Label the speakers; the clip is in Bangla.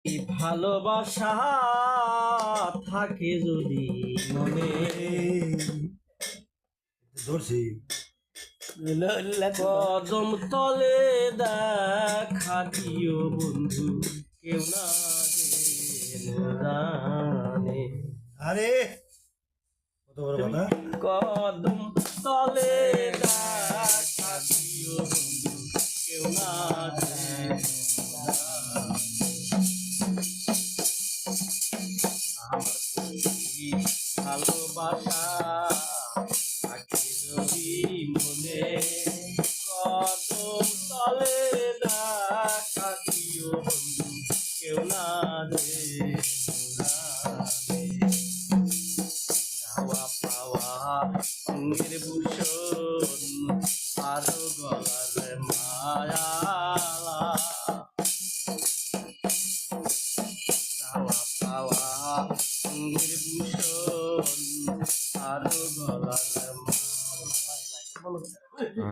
Speaker 1: ভালোবাসা থাকে যদি মনে
Speaker 2: ধরছি
Speaker 1: কদম তলে দেখা দিও বন্ধু কেউ না জানে
Speaker 2: আরে কত বড় কথা
Speaker 1: কদম তলে দেখা দিও বন্ধু কেউ না ভালোবাসা থাকে যদি মনে কদম তলে দেখা দিও বন্ধু কেউ না চাওয়া পাওয়া অঙ্গের ভূষণ আরো গলার মায়ালা চাওয়া পাওয়া অঙ্গের ভূষণ আরো গলার